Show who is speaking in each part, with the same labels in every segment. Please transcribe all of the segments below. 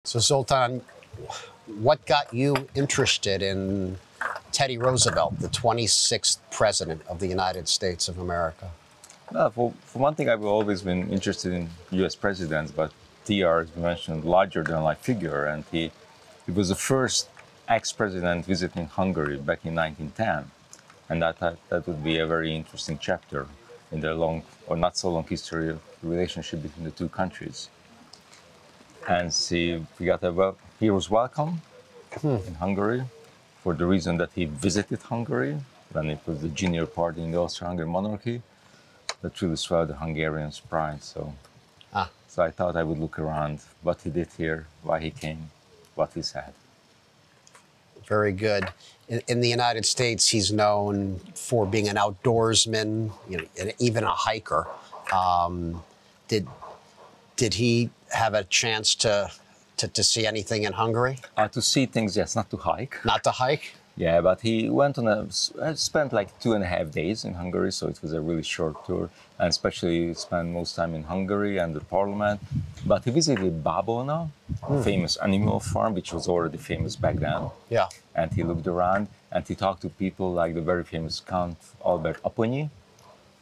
Speaker 1: So Zoltán, what got you interested in Teddy Roosevelt, the 26th President of the United States of America?
Speaker 2: For one thing, I've always been interested in U.S. presidents, but TR, as you mentioned, larger-than-life figure, and he was the first ex-president visiting Hungary back in 1910, and that would be a very interesting chapter in the long or not so long history of the relationship between the two countries. And he got he was welcome in Hungary for the reason that he visited Hungary when it was the junior party in the Austro-Hungarian monarchy. That really swelled the Hungarians' pride. So I thought I would look around what he did here, why he came, what he said.
Speaker 1: Very good. In the United States, he's known for being an outdoorsman, and even a hiker. Did he have a chance to see anything in Hungary?
Speaker 2: To see things, yes, not to hike.
Speaker 1: Not to hike?
Speaker 2: Yeah, but he went on spent like 2.5 days in Hungary, so it was a really short tour, and especially spent most time in Hungary and the parliament. But he visited Babona, a famous animal farm, which was already famous back then.
Speaker 1: Yeah.
Speaker 2: And he looked around, and he talked to people like the very famous Count Albert Apponyi,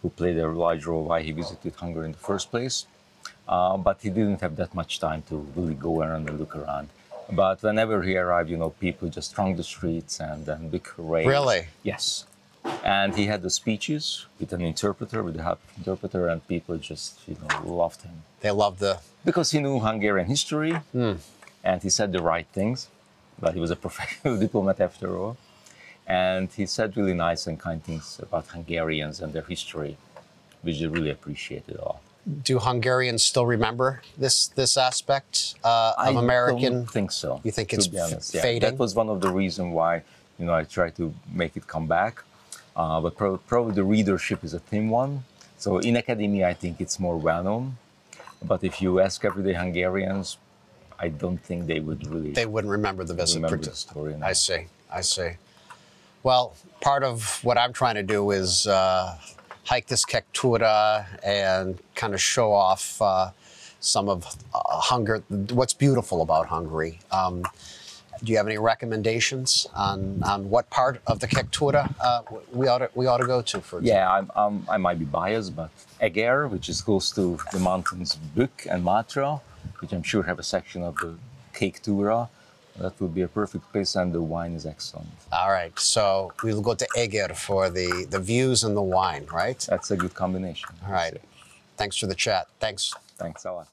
Speaker 2: who played a large role why he visited Hungary in the first place. But he didn't have that much time to really go around and look around. But whenever he arrived, people just thronged the streets and then big parades.
Speaker 1: Really?
Speaker 2: Yes. And he had the speeches with an interpreter, with the help of interpreter, and people just, loved him.
Speaker 1: They loved
Speaker 2: because he knew Hungarian history, and he said the right things. But he was a professional diplomat after all. And he said really nice and kind things about Hungarians and their history, which they really appreciated a lot.
Speaker 1: Do Hungarians still remember this aspect of American?
Speaker 2: I don't think so.
Speaker 1: You think it's fading?
Speaker 2: That was one of the reasons why, I tried to make it come back. But probably the readership is a thin one. So in academia, I think it's more well-known. But if you ask everyday Hungarians, I don't think they would really...
Speaker 1: They wouldn't remember the visit.
Speaker 2: Remember the story. No.
Speaker 1: I see. Well, part of what I'm trying to do is hike this Kéktúra and kind of show off some of Hungary, what's beautiful about Hungary. Do you have any recommendations on what part of the Kéktúra we ought to go to? For example?
Speaker 2: Yeah, I might be biased, but Eger, which is close to the mountains Bükk and Matra, which I'm sure have a section of the Kéktúra, that would be a perfect place, and the wine is excellent.
Speaker 1: All right, so we'll go to Eger for the views and the wine, right?
Speaker 2: That's a good combination.
Speaker 1: All right. Thanks for the chat. Thanks.
Speaker 2: Thanks a lot.